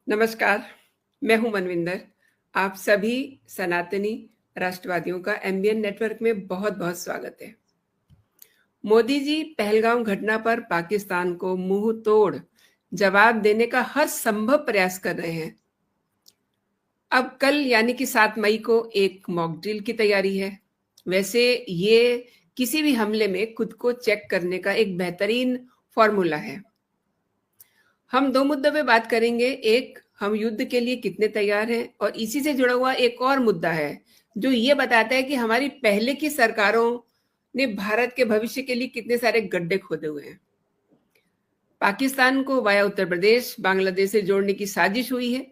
नमस्कार, मैं हूं मनविंदर। आप सभी सनातनी राष्ट्रवादियों का एमबीएन नेटवर्क में बहुत-बहुत स्वागत है। मोदी जी पहलगाम घटना पर पाकिस्तान को मुंह तोड़ जवाब देने का हर संभव प्रयास कर रहे हैं। अब कल यानी कि 7 मई को एक मॉक ड्रिल की तैयारी है। वैसे ये किसी भी हमले में खुद को चेक करने का एक बेहतरीन फॉर्मूला है। हम 2 मुद्दों पे बात करेंगे। एक, हम युद्ध के लिए कितने तैयार हैं, और इसी से जुड़ा हुआ एक और मुद्दा है जो ये बताता है कि हमारी पहले की सरकारों ने भारत के भविष्य के लिए कितने सारे गड्ढे खोदे हुए हैं। पाकिस्तान को वाया उत्तर प्रदेश बांग्लादेश से जोड़ने की साजिश हुई है।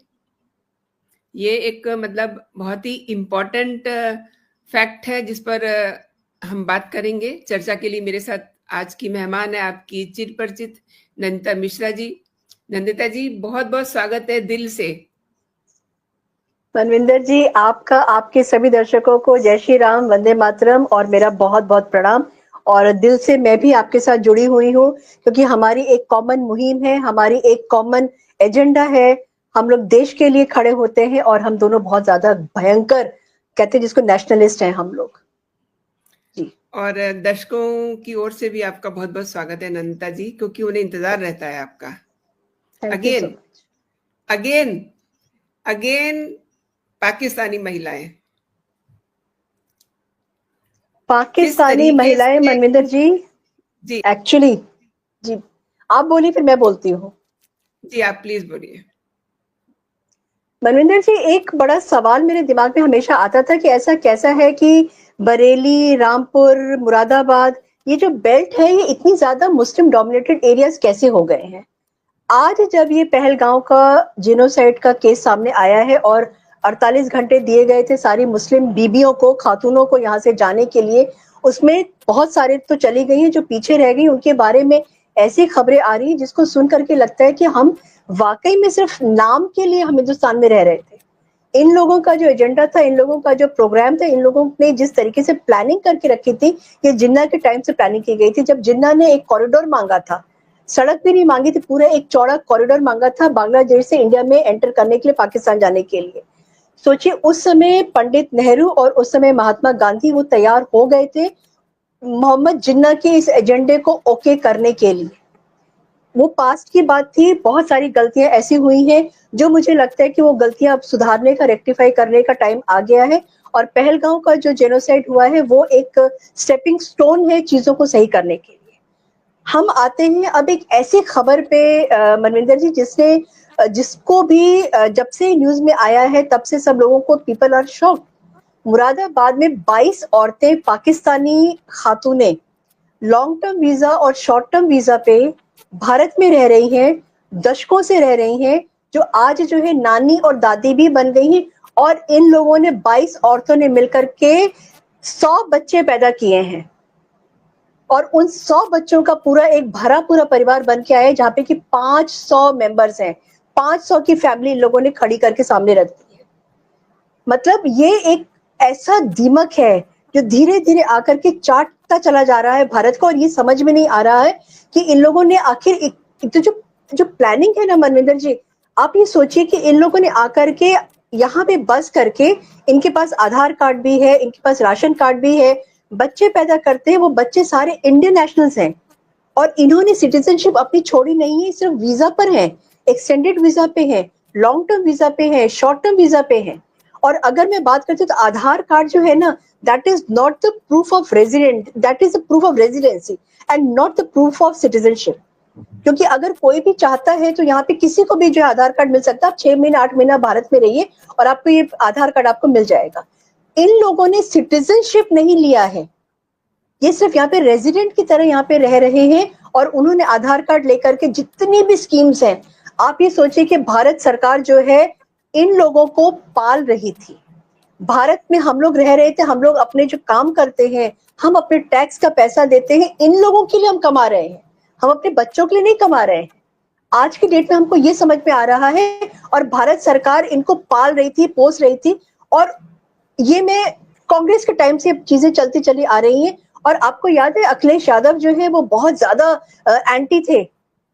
ये एक मतलब बहुत ही इम्पोर्टेंट फैक्ट है जिस पर हम बात करेंगे। चर्चा के लिए मेरे साथ आज की मेहमान है आपकी चिर परिचित नंदिता मिश्रा जी। नंदिता जी, बहुत बहुत स्वागत है दिल से। मनविंदर जी, आपका आपके सभी दर्शकों को जय श्री राम, वंदे मातरम और मेरा बहुत बहुत प्रणाम। और दिल से मैं भी आपके साथ जुड़ी हुई हूँ क्योंकि हमारी एक कॉमन मुहिम है, हमारी एक कॉमन एजेंडा है। हम लोग देश के लिए खड़े होते हैं और हम दोनों बहुत ज्यादा भयंकर कहते हैं जिसको नेशनलिस्ट हैं हम लोग जी। और दर्शकों की ओर से भी आपका बहुत बहुत स्वागत है नंदिता जी, क्योंकि उन्हें इंतजार रहता है आपका। Thank you so again much. Again again Pakistani महिलाएं किस पाकिस्तानी तरीके महिलाएं से मनविंदर जी, जी एक्चुअली जी आप बोलिए फिर मैं बोलती हूँ। जी, आप प्लीज बोलिए। मनविंदर जी, एक बड़ा सवाल मेरे दिमाग में हमेशा आता था कि ऐसा कैसा है कि बरेली, रामपुर, मुरादाबाद, ये जो बेल्ट है ये इतनी ज्यादा मुस्लिम डोमिनेटेड एरियाज कैसे हो गए हैं। आज जब ये पहलगांव का जिनोसाइड का केस सामने आया है और 48 घंटे दिए गए थे सारी मुस्लिम बीबियों को, खातूनों को यहाँ से जाने के लिए, उसमें बहुत सारे तो चली गई हैं, जो पीछे रह गई उनके बारे में ऐसी खबरें आ रही जिसको सुन करके लगता है कि हम वाकई में सिर्फ नाम के लिए हम हिंदुस्तान में रह रहे थे। इन लोगों का जो एजेंडा था, इन लोगों का जो प्रोग्राम था, इन लोगों ने जिस तरीके से प्लानिंग करके रखी थी, ये जिन्ना के टाइम से प्लानिंग की गई थी। जब जिन्ना ने एक कॉरिडोर मांगा था, सड़क भी नहीं मांगी थी, पूरा एक चौड़ा कॉरिडोर मांगा था बांग्लादेश से इंडिया में एंटर करने के लिए, पाकिस्तान जाने के लिए। सोचिए उस समय पंडित नेहरू और उस समय महात्मा गांधी वो तैयार हो गए थे मोहम्मद जिन्ना के इस एजेंडे को ओके करने के लिए। वो पास्ट की बात थी, बहुत सारी गलतियां ऐसी हुई हैं जो मुझे लगता है कि वो गलतियां अब सुधारने का, रेक्टिफाई करने का टाइम आ गया है। और पहलगांव का जो जेनोसाइड हुआ है वो एक स्टेपिंग स्टोन है चीजों को सही करने के लिए। हम आते हैं अब एक ऐसी खबर पे मनविंदर जी, जिसको भी जब से न्यूज में आया है तब से सब लोगों को पीपल आर शॉक्ड। मुरादाबाद में 22 औरतें पाकिस्तानी खातूनें लॉन्ग टर्म वीजा और शॉर्ट टर्म वीजा पे भारत में रह रही हैं, दशकों से रह रही हैं, जो आज जो है नानी और दादी भी बन गई हैं। और इन लोगों ने 22 औरतों ने मिलकर के 100 बच्चे पैदा किए हैं और उन 100 बच्चों का पूरा एक भरा पूरा परिवार बन के आया है, जहाँ पे कि 500 मेंबर्स हैं। 500 की फैमिली इन लोगों ने खड़ी करके सामने रख दी है। मतलब ये एक ऐसा दीमक है जो धीरे धीरे आकर के चाटता चला जा रहा है भारत को, और ये समझ में नहीं आ रहा है कि इन लोगों ने आखिर तो जो प्लानिंग है ना मनविंदर जी, आप ये सोचिए कि इन लोगों ने आकर के यहाँ पे बस करके, इनके पास आधार कार्ड भी है, इनके पास राशन कार्ड भी है, बच्चे पैदा करते हैं, वो बच्चे सारे इंडियन नेशनल्स हैं और इन्होंने सिटीजनशिप अपनी छोड़ी नहीं है, सिर्फ वीजा पर है, एक्सटेंडेड वीजा पे है, लॉन्ग टर्म वीजा पे है, शॉर्ट टर्म वीजा पे है। और अगर मैं बात करती हूँ तो आधार कार्ड जो है ना, that is not the proof of resident, that is the proof of residency and not the proof of citizenship. क्योंकि अगर कोई भी चाहता है तो यहाँ पे किसी को भी जो आधार कार्ड मिल सकता है। आप 6 महीना 8 महीना भारत में रहिए और आपको ये आधार कार्ड आपको मिल जाएगा। इन लोगों ने सिटीजनशिप नहीं लिया है, ये सिर्फ यहाँ पे रेजिडेंट की तरह यहाँ पे रह रहे हैं और उन्होंने आधार कार्ड लेकर के जितनी भी स्कीम्स हैं, आप ये सोचिए कि भारत सरकार जो है इन लोगों को पाल रही थी। भारत में हम लोग रह रहे थे, हम लोग अपने जो काम करते हैं, हम अपने टैक्स का पैसा देते हैं, इन लोगों के लिए हम कमा रहे हैं, हम अपने बच्चों के लिए नहीं कमा रहे हैं। आज की डेट में हमको ये समझ में आ रहा है और भारत सरकार इनको पाल रही थी, पोस रही थी। और ये मैं कांग्रेस के टाइम से चीजें चलती चली आ रही हैं। और आपको याद है अखिलेश यादव जो है वो बहुत ज्यादा एंटी थे,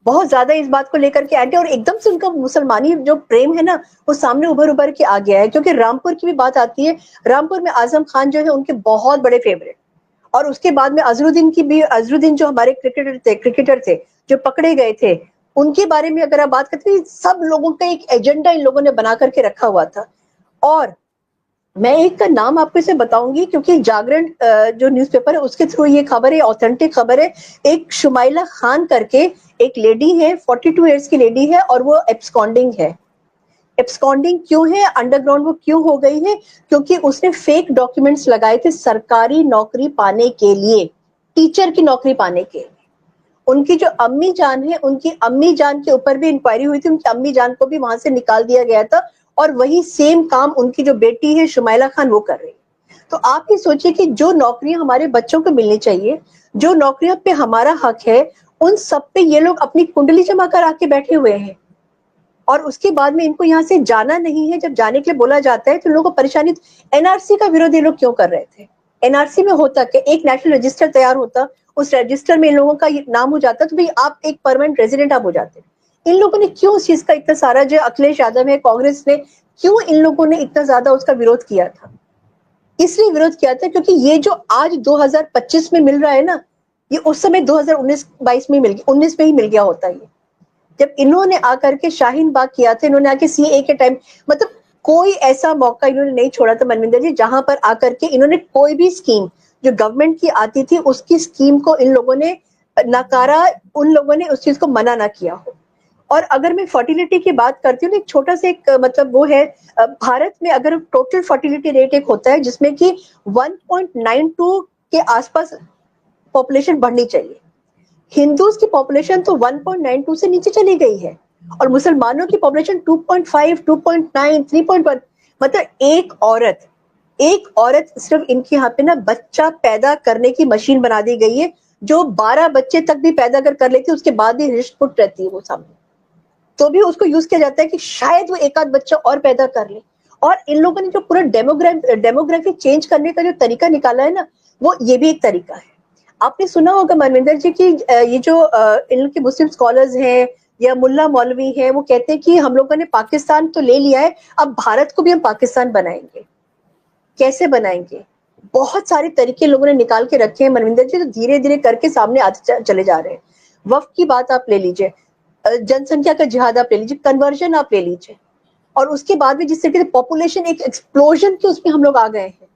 बहुत ज्यादा इस बात को लेकर के एंटी, और एकदम से उनका मुसलमानी जो प्रेम है ना वो सामने उभर के आ गया है। क्योंकि रामपुर की भी बात आती है, रामपुर में आजम खान जो है उनके बहुत बड़े फेवरेट, और उसके बाद में अजरुद्दीन की भी, अजरुद्दीन जो हमारे क्रिकेटर थे जो पकड़े गए थे, उनके बारे में अगर आप बात करते हैं, सब लोगों का एक एजेंडा इन लोगों ने बना करके रखा हुआ था। और मैं एक का नाम आपको इसे बताऊंगी क्योंकि जागरण जो न्यूज़पेपर है उसके थ्रू ये खबर है, ऑथेंटिक खबर है। एक शुमाइला खान करके एक लेडी है, 42 इयर्स की लेडी है, और वो एब्सकॉन्डिंग है। एब्सकॉन्डिंग क्यों है, अंडरग्राउंड वो क्यों हो गई है? क्योंकि उसने फेक डॉक्यूमेंट्स लगाए थे सरकारी नौकरी पाने के लिए, टीचर की नौकरी पाने के लिए। उनकी जो अम्मी जान है, उनकी अम्मी जान के ऊपर भी इंक्वायरी हुई थी, उनकी अम्मी जान को भी वहां से निकाल दिया गया था, और वही सेम काम उनकी जो बेटी है शुमाइला खान वो कर रही है। तो आप ये सोचिए कि जो नौकरियां हमारे बच्चों को मिलनी चाहिए, जो नौकरियों पे हमारा हक है, उन सब पे ये लोग अपनी कुंडली जमा कर आके बैठे हुए हैं। और उसके बाद में इनको यहाँ से जाना नहीं है। जब जाने के लिए बोला जाता है तो लोगों को परेशानी। एनआरसी का विरोध ये लोग क्यों कर रहे थे? एनआरसी में होता कि एक नेशनल रजिस्टर तैयार होता, उस रजिस्टर में इन लोगों का नाम हो जाता, तो भाई आप एक परमानेंट रेजिडेंट आप हो जाते। इन लोगों ने क्यों उस चीज का इतना सारा, जो अखिलेश यादव है कांग्रेस ने, क्यों इन लोगों ने इतना ज्यादा उसका विरोध किया था? इसलिए विरोध किया था क्योंकि ये जो आज 2025 में मिल रहा है ना, ये उस समय 2019-22 में मिल गया, 19 में ही मिल गया होता है। जब इन्होंने आकर के शाहीन बाग किया था, इन्होंने आके सीए के टाइम, मतलब कोई ऐसा मौका इन्होंने नहीं छोड़ा था मनविंदर जी, जहां पर आकर के इन्होंने कोई भी स्कीम जो गवर्नमेंट की आती थी उसकी स्कीम को इन लोगों ने नकारा, उन लोगों ने उस चीज को मना ना किया हो। और अगर मैं फर्टिलिटी की बात करती हूँ, एक छोटा सा एक मतलब वो है, भारत में अगर टोटल फर्टिलिटी रेट एक होता है जिसमें कि 1.92 के आसपास पॉपुलेशन बढ़नी चाहिए। हिंदूज की पॉपुलेशन तो 1.92 से नीचे चली गई है, और मुसलमानों की पॉपुलेशन 2.5, 2.9, 3.1। मतलब एक औरत सिर्फ इनके यहाँ पे ना बच्चा पैदा करने की मशीन बना दी गई है, जो 12 बच्चे तक भी पैदा अगर कर लेती है उसके बाद भी रिस्क पुट रहती है वो सामने, तो भी उसको यूज किया जाता है कि शायद वो एक आध बच्चा और पैदा कर ले। और इन लोगों ने जो पूरा डेमोग्राफी चेंज करने का जो तरीका निकाला है ना, वो ये भी एक तरीका है। आपने सुना होगा मनविंदर जी की ये जो इनके मुस्लिम स्कॉलर्स हैं या मुल्ला मौलवी हैं, वो कहते हैं कि हम लोगों ने पाकिस्तान तो ले लिया है, अब भारत को भी हम पाकिस्तान बनाएंगे। कैसे बनाएंगे? बहुत सारे तरीके लोगों ने निकाल के रखे हैं मनविंदर जी, तो धीरे धीरे करके सामने आते चले जा रहे हैं। वक्फ की बात आप ले लीजिए, जनसंख्या का जिहाद आप ले लीजिए, कन्वर्जन आप ले लीजिए, और उसके बाद भी जिस तरीके से पॉपुलेशन एक एक्सप्लोजन के उसमें हम लोग आ गए हैं।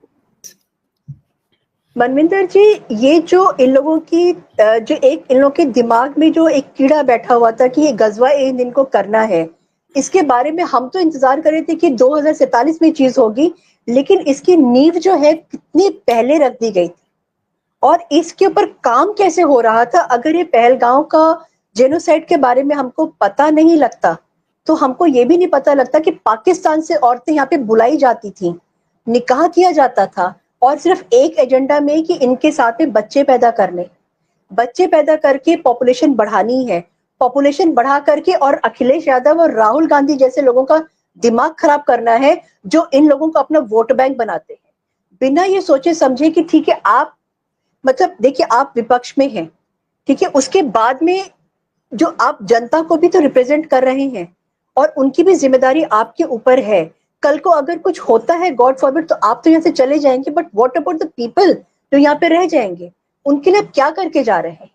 मनविंदर जी, ये जो इन लोगों की जो एक इन लोगों के दिमाग में जो एक कीड़ा बैठा हुआ था कि ये गजवा एक दिन को करना है, इसके बारे में हम तो इंतजार कर रहे थे कि 2047 में चीज होगी, लेकिन इसकी नींव जो है कितनी पहले रख दी गई थी, और इसके ऊपर काम कैसे हो रहा था। अगर ये पहलगांव का जेनोसाइड के बारे में हमको पता नहीं लगता, तो हमको ये भी नहीं पता लगता कि पाकिस्तान से औरतें यहाँ पे बुलाई जाती थी, निकाह किया जाता था, और सिर्फ एक एजेंडा में कि इनके साथ में बच्चे पैदा करने, बच्चे पैदा करके पॉपुलेशन बढ़ानी है, पॉपुलेशन बढ़ा करके और अखिलेश यादव और राहुल गांधी जैसे लोगों का दिमाग खराब करना है, जो इन लोगों को अपना वोट बैंक बनाते हैं, बिना ये सोचे समझे कि ठीक है आप, मतलब देखिए आप विपक्ष में हैं, ठीक है, उसके बाद में जो आप जनता को भी तो रिप्रेजेंट कर रहे हैं, और उनकी भी जिम्मेदारी आपके ऊपर है। कल को अगर कुछ होता है गॉड फॉरबिड, तो आप तो यहाँ से चले जाएंगे, but what about the people जो यहाँ पे रह जाएंगे, उनके लिए आप क्या करके जा रहे हैं?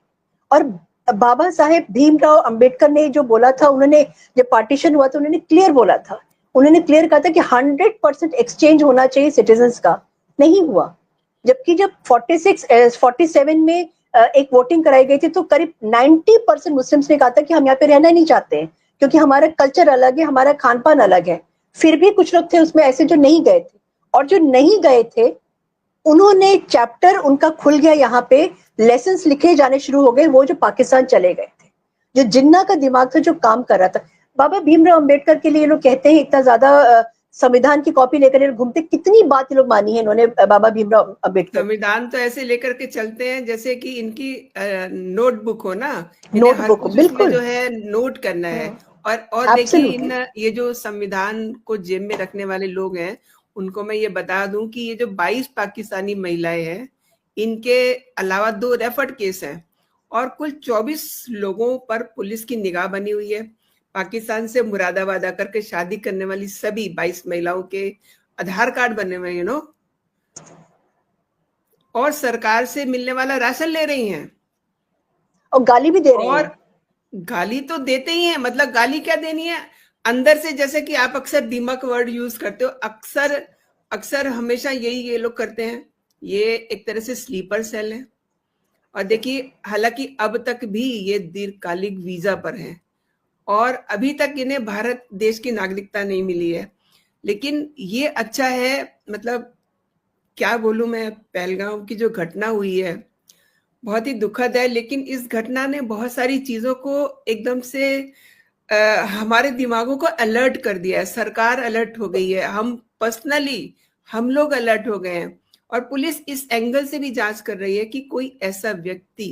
और बाबा साहेब भीमराव अंबेडकर ने जो बोला था, उन्होंने जब पार्टीशन हुआ था उन्होंने क्लियर बोला था, उन्होंने क्लियर कहा था कि 100% एक्सचेंज होना चाहिए सिटीजन्स का, नहीं हुआ। जबकि जब 47 में एक वोटिंग कराई गई थी, तो करीब 90% मुस्लिम्स ने कहा था कि हम यहाँ पे रहना नहीं चाहते हैं, क्योंकि हमारा कल्चर अलग है, हमारा खान पान अलग है। फिर भी कुछ लोग थे उसमें ऐसे जो नहीं गए थे, और जो नहीं गए थे उन्होंने चैप्टर उनका खुल गया, यहाँ पे लेसन्स लिखे जाने शुरू हो गए, वो जो पाकिस्तान चले गए थे, जो जिन्ना का दिमाग था जो काम कर रहा था। बाबा भीमराव अंबेडकर के लिए लोग कहते हैं इतना ज्यादा संविधान की कॉपी लेकर घूमते, कितनी बात लोग मानी है इन्होंने बाबा भीमराव अंबेडकर। संविधान तो ऐसे लेकर के चलते हैं जैसे कि इनकी नोटबुक हो ना, नोटबुक हर बिल्कुल जो है नोट करना है। और देखिए ये जो संविधान को जेब में रखने वाले लोग हैं, उनको मैं ये बता दूं कि ये जो 22 पाकिस्तानी महिलाएं हैं, इनके अलावा 2 रेफर्ड केस हैं, और कुल 24 लोगों पर पुलिस की निगाह बनी हुई है। पाकिस्तान से मुरादाबाद आकर के शादी करने वाली सभी 22 महिलाओं के आधार कार्ड बने हुए हैं, और सरकार से मिलने वाला राशन ले रही हैं और गाली भी दे रही और हैं। गाली तो देते ही हैं। मतलब गाली क्या देनी है, अंदर से, जैसे कि आप अक्सर दीमक वर्ड यूज करते हो, अक्सर अक्सर हमेशा यही ये लोग करते हैं। ये एक तरह से स्लीपर सेल है। और देखिए, हालांकि अब तक भी ये दीर्घकालिक वीजा पर हैं और अभी तक इन्हें भारत देश की नागरिकता नहीं मिली है। लेकिन ये अच्छा है, मतलब क्या बोलूं मैं, पहलगाम की जो घटना हुई है बहुत ही दुखद है, लेकिन इस घटना ने बहुत सारी चीजों को एकदम से हमारे दिमागों को अलर्ट कर दिया है। सरकार अलर्ट हो गई है, हम पर्सनली हम लोग अलर्ट हो गए हैं, और पुलिस इस एंगल से भी जांच कर रही है कि कोई ऐसा व्यक्ति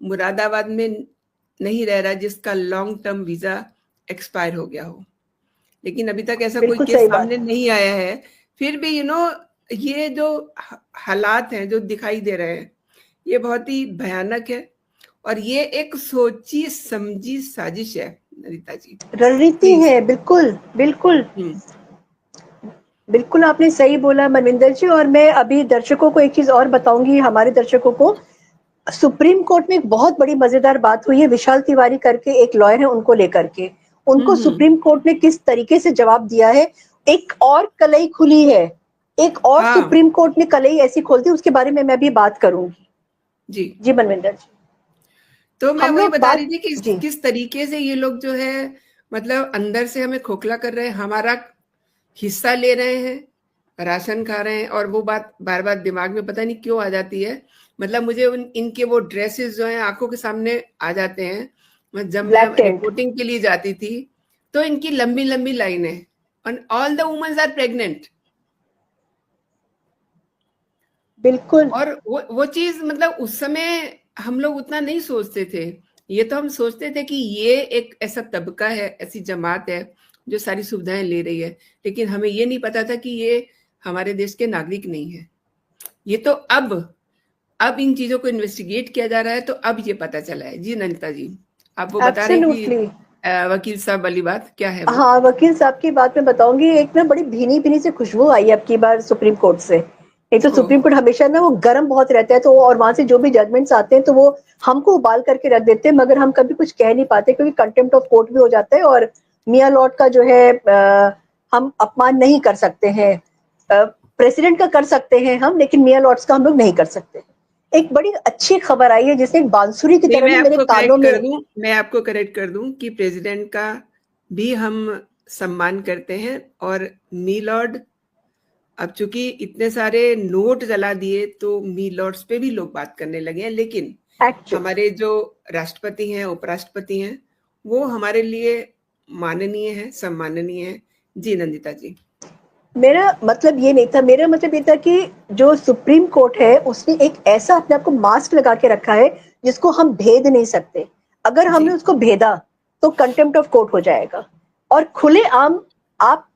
मुरादाबाद में नहीं रह रहा जिसका लॉन्ग टर्म वीजा एक्सपायर हो गया हो। लेकिन अभी तक ऐसा कोई बिल्कुल केस सही बात। सामने नहीं आया है। फिर भी ये जो हालात हैं जो दिखाई दे रहे हैं, ये बहुत ही भयानक है, और ये एक सोची समझी साजिश है रीता जी, रणनीति प्लीज। है, बिल्कुल बिल्कुल बिल्कुल आपने सही बोला मनविंदर जी। और मैं अभी दर्शकों को एक चीज और बताऊंगी, हमारे दर्शकों को, सुप्रीम कोर्ट में एक बहुत बड़ी मजेदार बात हुई है। विशाल तिवारी करके एक लॉयर है, उनको लेकर के उनको सुप्रीम कोर्ट ने किस तरीके से जवाब दिया है। एक और कलई खुली है, एक और हाँ सुप्रीम कोर्ट ने कलई ऐसी खोल दी, उसके बारे में मैं भी बात करूंगी। जी। जी मनविंदर जी, तो मैं हम वही लोग बता बात, रही थी कि जी किस तरीके से ये लोग जो है, मतलब अंदर से हमें खोखला कर रहे हैं, हमारा हिस्सा ले रहे हैं, राशन खा रहे हैं। और वो बात बार बार दिमाग में पता नहीं क्यों आ जाती है। मतलब मुझे इनके वो ड्रेसेस जो हैं आंखों के सामने आ जाते हैं। जब मैं ब्लैक टेंट, रिपोर्टिंग के लिए जाती थी तो इनकी लंबी लंबी लाइनें, and all the womens are pregnant. बिल्कुल और वो चीज, मतलब उस समय हम लोग उतना नहीं सोचते थे। ये तो हम सोचते थे कि ये एक ऐसा तबका है, ऐसी जमात है जो सारी सुविधाएं ले रही है, लेकिन हमें ये नहीं पता था कि ये हमारे देश के नागरिक नहीं है। ये तो अब इन चीजों को इन्वेस्टिगेट किया जा रहा है, तो अब ये पता चला है। जी नंदिता जी, आप वो बता रही थी एब्सोल्युटली। वकील साहब वाली बात, क्या है वो? हाँ, वकील साहब की बात मैं बताऊंगी। एक ना बड़ी भीनी भीनी से खुशबू आई है अब की बार सुप्रीम कोर्ट से। एक तो सुप्रीम ओह, कोर्ट हमेशा ना वो गर्म बहुत रहता है, तो और वहां से जो भी जजमेंट्स आते हैं तो वो हमको उबाल करके रख देते हैं, मगर हम कभी कुछ कह नहीं पाते क्योंकि कंटेम्प्ट ऑफ कोर्ट भी हो जाता है। और मियाँ लॉर्ड का जो है हम अपमान नहीं कर सकते हैं। प्रेसिडेंट का कर सकते हैं हम, लेकिन मियाँ लॉर्ड्स का हम लोग नहीं कर सकते। एक बड़ी अच्छी खबर आई है जिसने एक बांसुरी की नहीं, तरह मैं ना मेरे आपको कानों करेक्ट में। कर दूं, मैं आपको करेक्ट कर दूं कि प्रेसिडेंट का भी हम सम्मान करते हैं। और मी लॉर्ड, अब चूंकि इतने सारे नोट जला दिए तो मी लॉर्ड्स पे भी लोग बात करने लगे हैं। लेकिन एक्चुअली हमारे जो राष्ट्रपति हैं, उपराष्ट्रपति हैं, वो हमारे लिए माननीय है, सम्माननीय है। जी नंदिता जी। मेरा मतलब ये नहीं था, मेरा मतलब ये था कि जो सुप्रीम कोर्ट है उसने एक ऐसा अपने आप को मास्क लगा के रखा है जिसको हम भेद नहीं सकते। अगर हमने जी उसको भेदा तो कंटेम्प्ट ऑफ कोर्ट हो जाएगा। और खुले आम आप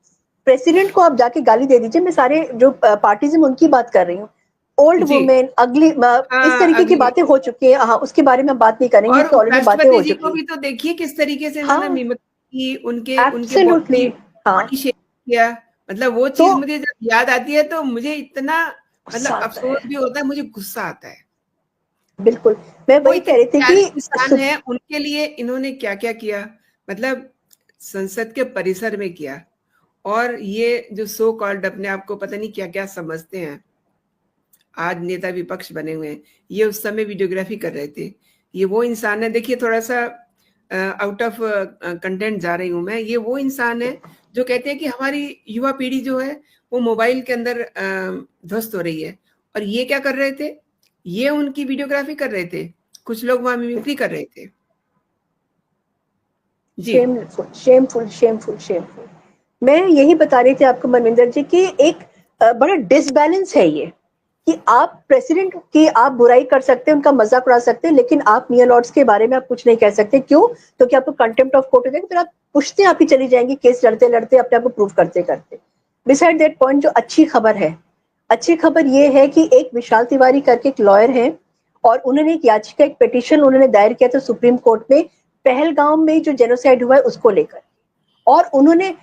प्रेसिडेंट को आप जाके गाली दे दीजिए। मैं सारे जो पार्टीज में उनकी बात कर रही हूँ। ओल्ड जी। वुमेन, अगली इस हाँ, तरीके की अगली। बातें हो चुकी है। हाँ, उसके बारे में हम बात नहीं करेंगे, और इसकी ऑलरेडी बातें उपराष्ट्रपति हो जी चुकी को है। भी तो देखिए किस तरीके से इन्होंने हाँ, मिमिक की, उनके उनके एब्सोल्युटली। बॉडी हाँ, बॉडी शेप किया। मतलब वो तो चीज मुझे जब याद आती है तो मुझे इतना, गुस्सा मतलब आता अफसोस है। भी होता है, मुझे गुस्सा आता है। बिल्कुल, मैं वो वही इतने कह रही थी प्यारे कि इंसान है, उनके लिए इन्होंने क्या क्या किया, मतलब संसद के परिसर में किया। और ये जो सो कॉल्ड अपने आप को पता नहीं क्या क्या समझते हैं, आज नेता विपक्ष बने हुए हैं, ये उस समय वीडियोग्राफी कर रहे थे। ये वो इंसान है, देखिए थोड़ा सा आउट ऑफ कंटेंट जा रही हूं मैं, ये वो इंसान है जो कहते हैं कि हमारी युवा पीढ़ी जो है वो मोबाइल के अंदर ध्वस्त हो रही है। और ये क्या कर रहे थे, ये उनकी वीडियोग्राफी कर रहे थे, कुछ लोग वहां मिमिक्री कर रहे थे। जी शेमफुल शेमफुल शेमफुल शेमफुल। मैं यही बता रही थी आपको मनविंदर जी की एक बड़ा डिसबैलेंस है ये, कि आप प्रेसिडेंट की आप बुराई कर सकते हैं, उनका मजाक उड़ा सकते हैं, लेकिन आप मियां लॉर्ड्स के बारे में आप कुछ नहीं कह सकते। क्यों? क्योंकि आपको कंटेम्प्ट ऑफ कोर्ट हो जाएगा, फिर आप पुश्ते आप ही चली जाएंगी, केस लड़ते लड़ते अपने आप को प्रूव करते करते। बिसाइड दैट पॉइंट, जो अच्छी खबर है, अच्छी खबर ये है कि एक विशाल तिवारी करके एक लॉयर है, और उन्होंने एक याचिका, एक पिटीशन उन्होंने दायर किया था सुप्रीम कोर्ट में पहलगाम में जो जेनोसाइड हुआ है उसको लेकर। और उन्होंने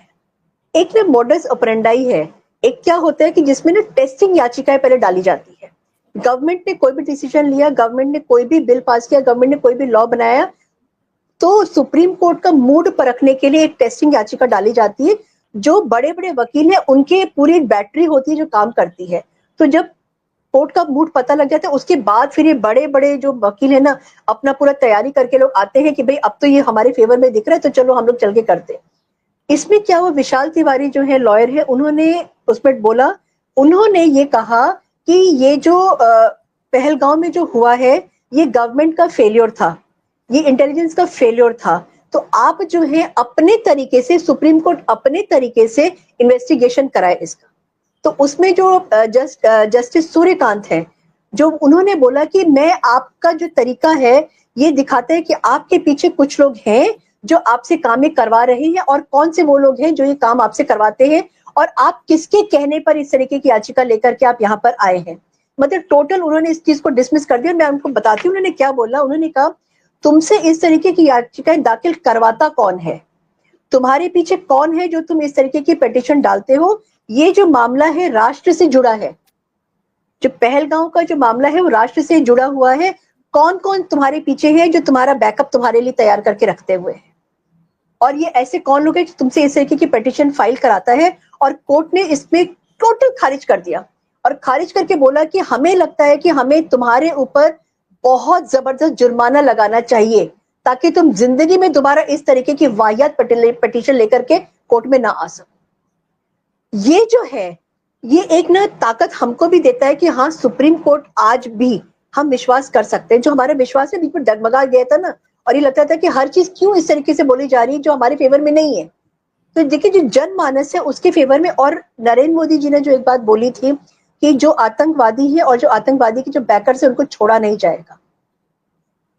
एक ना मोडस ऑपरेंडाई है, एक क्या होता है कि जिसमें ना टेस्टिंग याचिकाएं पहले डाली जाती है। गवर्नमेंट ने कोई भी डिसीजन लिया, गवर्नमेंट ने कोई भी बिल पास किया, गवर्नमेंट ने कोई भी लॉ बनाया, तो सुप्रीम कोर्ट का मूड परखने के लिए एक टेस्टिंग याचिका डाली जाती है। जो बड़े बड़े वकील हैं उनके पूरी एक बैटरी होती है जो काम करती है। तो जब कोर्ट का मूड पता लग जाता है उसके बाद फिर ये बड़े बड़े जो वकील है ना अपना पूरा तैयारी करके लोग आते हैं कि भाई अब तो ये हमारे फेवर में दिख रहा है तो चलो हम लोग चल के करते हैं। इसमें क्या हुआ, विशाल तिवारी जो है लॉयर है, उन्होंने उसमें बोला, उन्होंने ये कहा कि ये जो पहलगांव में जो हुआ है ये गवर्नमेंट का फेलियर था, ये इंटेलिजेंस का फेलियर था। तो आप जो है अपने तरीके से, सुप्रीम कोर्ट अपने तरीके से इन्वेस्टिगेशन कराए इसका। तो उसमें जो जस्टिस सूर्यकांत है, जो उन्होंने बोला कि मैं आपका जो तरीका है ये दिखाता है कि आपके पीछे कुछ लोग हैं जो आपसे काम ये करवा रहे हैं, और कौन से वो लोग हैं जो ये काम आपसे करवाते हैं, और आप किसके कहने पर इस तरीके की याचिका लेकर के आप यहाँ पर आए हैं। मतलब टोटल उन्होंने इस चीज को डिसमिस कर दिया। मैं उनको बताती हूँ उन्होंने क्या बोला। उन्होंने कहा तुमसे इस तरीके की याचिकाएं दाखिल करवाता कौन है, तुम्हारे पीछे कौन है जो तुम इस तरीके की पिटीशन डालते हो। ये जो मामला है राष्ट्र से जुड़ा है, जो पहलगांव का जो मामला है वो राष्ट्र से जुड़ा हुआ है। कौन कौन तुम्हारे पीछे है जो तुम्हारा बैकअप तुम्हारे लिए तैयार करके रखते हुए है, और ये ऐसे कौन लोग हैं जो तुमसे इस तरीके की पिटीशन फाइल कराता है। और कोर्ट ने इसमें टोटल खारिज कर दिया, और खारिज करके बोला कि हमें लगता है कि हमें तुम्हारे ऊपर बहुत जबरदस्त जुर्माना लगाना चाहिए ताकि तुम जिंदगी में दोबारा इस तरीके की वाहियात पिटीशन लेकर के कोर्ट में ना आ सको। ये जो है ये एक ना ताकत हमको भी देता है कि हाँ सुप्रीम कोर्ट आज भी हम विश्वास कर सकते हैं। जो हमारा विश्वास है बिल्कुल डगमगा गया था ना, और ये लगता था कि हर चीज क्यों इस तरीके से बोली जा रही है जो हमारे फेवर में नहीं है। तो देखिए जो जनमानस है उसके फेवर में। और नरेंद्र मोदी जी ने जो एक बात बोली थी कि जो आतंकवादी है और जो आतंकवादी के जो बैकर्स है उनको छोड़ा नहीं जाएगा,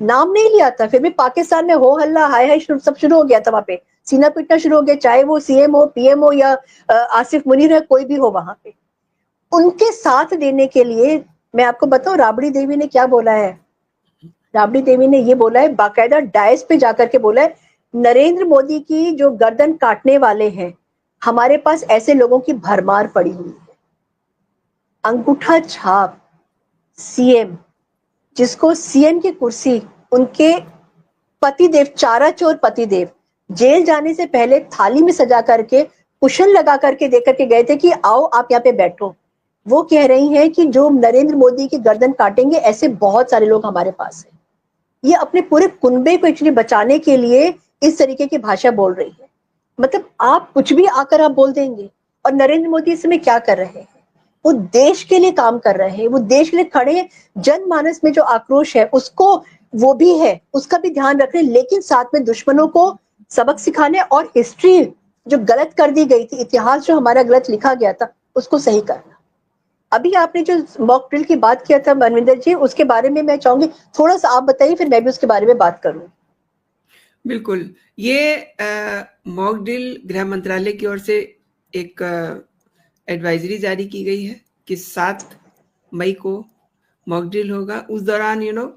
नाम नहीं लिया था, फिर भी पाकिस्तान में हो हल्ला हाय हाय सब शुरू हो गया था, वहां पे सीना पीटना शुरू हो गया, चाहे वो सीएम हो, पीएम हो, या आसिफ मुनीर है, कोई भी हो वहां पे। उनके साथ देने के लिए मैं आपको बताऊं राबड़ी देवी ने क्या बोला है। राबड़ी देवी ने ये बोला है, बाकायदा डायस पे जाकर के बोला है, नरेंद्र मोदी की जो गर्दन काटने वाले हैं हमारे पास ऐसे लोगों की भरमार पड़ी हुई है। अंगूठा छाप सीएम, जिसको सीएम की कुर्सी उनके पतिदेव, चाराचोर पतिदेव जेल जाने से पहले थाली में सजा करके कुशन लगा करके दे करके गए थे कि आओ आप यहाँ पे बैठो। वो कह रही हैं कि जो नरेंद्र मोदी की गर्दन काटेंगे ऐसे बहुत सारे लोग हमारे पास हैं। ये अपने पूरे कुनबे को एक्चुअली बचाने के लिए इस तरीके की भाषा बोल रही है। मतलब आप कुछ भी आकर आप बोल देंगे। और नरेंद्र मोदी इस समय क्या कर रहे हैं, वो देश के लिए काम कर रहे हैं, वो देश के लिए खड़े हैं। जनमानस में जो आक्रोश है उसको वो भी है, उसका भी ध्यान रख रहे हैं, लेकिन साथ में दुश्मनों को सबक सिखाने और हिस्ट्री जो गलत कर दी गई थी, इतिहास जो हमारा गलत लिखा गया था उसको सही करना। अभी आपने जो मॉक ड्रिल की बात किया था मनविंदर जी, उसके बारे में मैं चाहूंगी थोड़ा सा आप बताइए, फिर मैं भी उसके बारे में बात करूं। बिल्कुल, ये मॉक ड्रिल गृह मंत्रालय की ओर से एक एडवाइजरी जारी की गई है कि 7 मई को मॉक ड्रिल होगा। उस दौरान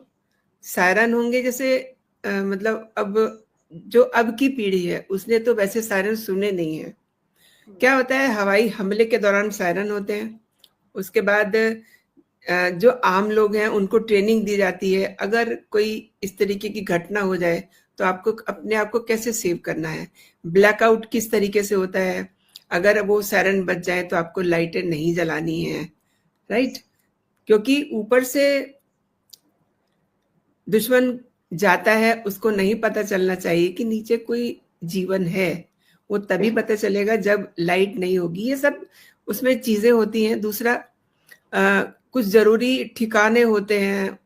सायरन होंगे। जैसे मतलब अब जो अब की पीढ़ी है उसने तो वैसे सायरन सुने नहीं है। क्या होता है, हवाई हमले के दौरान सायरन होते हैं। उसके बाद जो आम लोग हैं उनको ट्रेनिंग दी जाती है, अगर कोई इस तरीके की घटना हो जाए तो आपको अपने आप को कैसे सेव करना है, ब्लैकआउट किस तरीके से होता है, अगर वो सायरन बज जाए तो आपको लाइटें नहीं जलानी है, राइट। क्योंकि ऊपर से दुश्मन जाता है, उसको नहीं पता चलना चाहिए कि नीचे कोई जीवन है। वो तभी पता चलेगा जब लाइट नहीं होगी। ये सब उसमें चीजें होती हैं। दूसरा कुछ जरूरी ठिकाने होते हैं,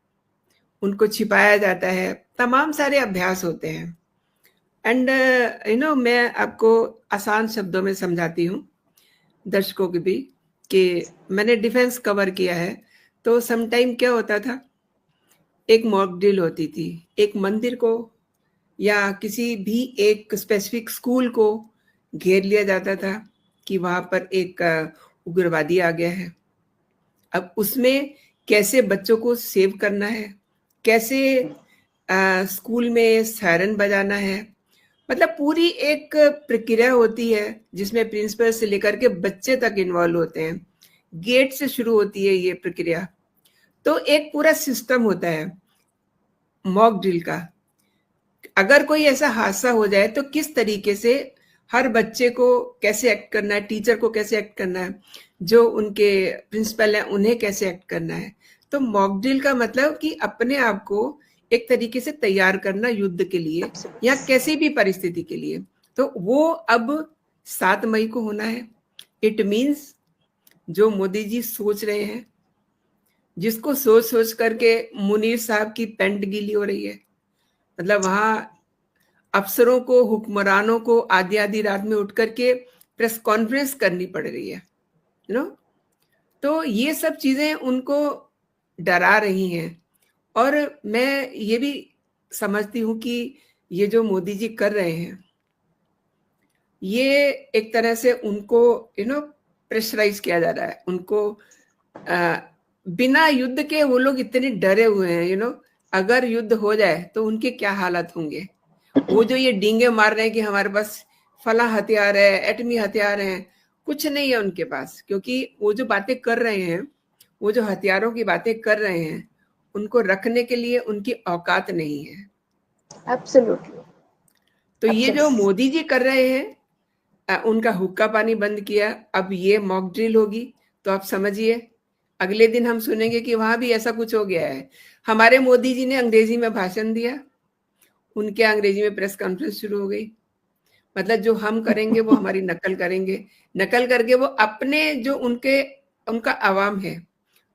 उनको छिपाया जाता है, तमाम सारे अभ्यास होते हैं। एंड मैं आपको आसान शब्दों में समझाती हूँ दर्शकों के भी, कि मैंने डिफेंस कवर किया है। तो समटाइम क्या होता था, एक मॉक ड्रिल होती थी, एक मंदिर को या किसी भी एक स्पेसिफिक स्कूल को घेर लिया जाता था कि वहां पर एक उग्रवादी आ गया है। अब उसमें कैसे बच्चों को सेव करना है, कैसे स्कूल में सायरन बजाना है, मतलब पूरी एक प्रक्रिया होती है जिसमें प्रिंसिपल से लेकर के बच्चे तक इन्वॉल्व होते हैं। गेट से शुरू होती है ये प्रक्रिया। तो एक पूरा सिस्टम होता है मॉक ड्रिल का। अगर कोई ऐसा हादसा हो जाए तो किस तरीके से हर बच्चे को कैसे एक्ट करना है, टीचर को कैसे एक्ट करना है, जो उनके प्रिंसिपल हैं उन्हें कैसे एक्ट करना है। तो मॉक ड्रिल का मतलब कि अपने आप को एक तरीके से तैयार करना युद्ध के लिए या किसी भी परिस्थिति के लिए। तो वो अब 7 मई को होना है। इट मीन्स जो मोदी जी सोच रहे हैं, जिसको सोच सोच करके मुनीर साहब की पैंट गीली हो रही है, मतलब वहां अफसरों को, हुक्मरानों को आधी आधी रात में उठ करके प्रेस कॉन्फ्रेंस करनी पड़ रही है, यू नो। तो ये सब चीजें उनको डरा रही हैं। और मैं ये भी समझती हूँ कि ये जो मोदी जी कर रहे हैं, ये एक तरह से उनको प्रेशराइज किया जा रहा है। उनको बिना युद्ध के वो लोग इतने डरे हुए हैं, अगर युद्ध हो जाए तो उनके क्या हालत होंगे। वो जो ये डींगे मार रहे हैं कि हमारे पास फला हथियार है, एटमी हथियार है, कुछ नहीं है उनके पास, क्योंकि वो जो बातें कर रहे हैं, वो जो हथियारों की बातें कर रहे हैं, उनको रखने के लिए उनकी औकात नहीं है। एब्सोल्युटली। तो ये जो मोदी जी कर रहे हैं, उनका हुक्का पानी बंद किया, अब ये मॉक ड्रिल होगी, तो आप समझिए अगले दिन हम सुनेंगे कि वहां भी ऐसा कुछ हो गया है। हमारे मोदी जी ने अंग्रेजी में भाषण दिया, उनके अंग्रेजी में प्रेस कॉन्फ्रेंस शुरू हो गई। मतलब जो हम करेंगे वो हमारी नकल करेंगे, नकल करके वो अपने जो उनका आवाम है,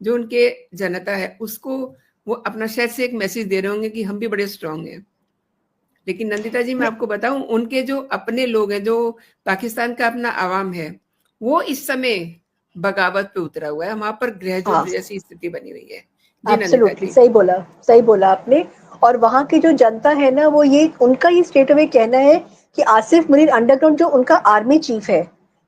जो उनके जनता है, उसको वो अपना शायद से एक मैसेज दे रहे होंगे कि हम भी बड़े स्ट्रांग हैं। लेकिन नंदिता जी, मैं आपको बताऊं, उनके जो अपने लोग हैं, जो पाकिस्तान का अपना आवाम है, वो इस समय बगावत पे उतरा हुआ है। वहां पर गृहयुद्ध जैसी स्थिति बनी हुई है। जी नंदिता जी, सही बोला आपने। और वहाँ की जो जनता है ना, वो ये उनका ही स्टेट में कहना है कि आसिफ मुनीर अंडरग्राउंड जो उनका आर्मी चीफ है,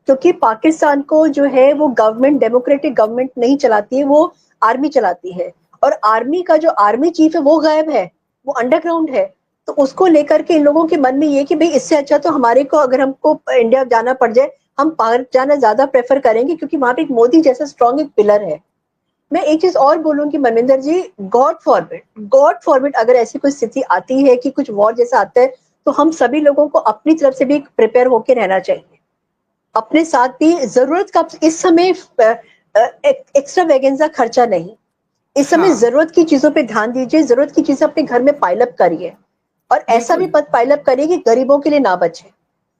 क्योंकि पाकिस्तान को जो है वो गवर्नमेंट, डेमोक्रेटिक गवर्नमेंट नहीं चलाती है, वो आर्मी चलाती है। और आर्मी का जो आर्मी चीफ है वो गायब है, वो अंडरग्राउंड है। तो उसको लेकर के इन लोगों के मन में ये कि भाई इससे अच्छा तो हमारे को, अगर हमको इंडिया जाना पड़ जाए, हम पार जाना ज्यादा प्रेफर करेंगे, क्योंकि वहां पे एक मोदी जैसा स्ट्रॉन्ग एक पिलर है। मैं एक चीज और बोलूंगी मनविंदर जी, गॉड फॉरबिड अगर ऐसी कोई स्थिति आती है कि कुछ वॉर जैसा आता है, तो हम सभी लोगों को अपनी तरफ से भी प्रिपेयर होकर रहना चाहिए। अपने साथ भी जरूरत का इस समय एक्स्ट्रा वैगेंजा खर्चा नहीं, इस समय जरूरत की चीजों पे ध्यान दीजिए, जरूरत की चीजें अपने घर में पाइलअप करिए, और ऐसा भी पाइलअप करिए कि गरीबों के लिए ना बचे,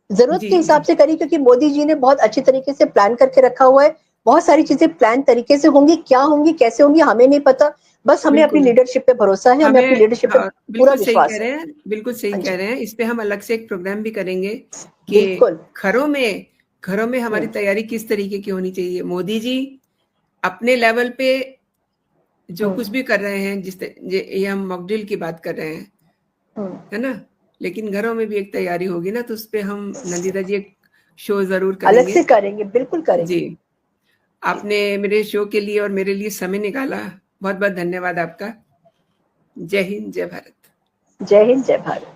जरूरत के हिसाब से करिए, क्योंकि मोदी जी ने बहुत अच्छी तरीके से प्लान करके रखा हुआ है। बहुत सारी चीजें प्लान तरीके से होंगी, क्या होंगी, कैसे होंगी, हमें नहीं पता, बस हमें अपनी लीडरशिप पे भरोसा है, हमें अपनी लीडरशिप पे पूरा विश्वास है। बिल्कुल सही कह रहे हैं। इस पे हम अलग से एक प्रोग्राम भी करेंगे कि घरों में हमारी तैयारी किस तरीके की होनी चाहिए। मोदी जी अपने लेवल पे जो कुछ भी कर रहे हैं, ये हम मॉक ड्रिल की बात कर रहे हैं, है ना, लेकिन घरों में भी एक तैयारी होगी ना, तो उस पे हम नंदिता जी एक शो जरूर करेंगे, अलग से करेंगे, बिल्कुल करेंगे जी। आपने मेरे शो के लिए और मेरे लिए समय निकाला, बहुत बहुत धन्यवाद आपका। जय हिंद, जय भारत। जय हिंद, जय भारत।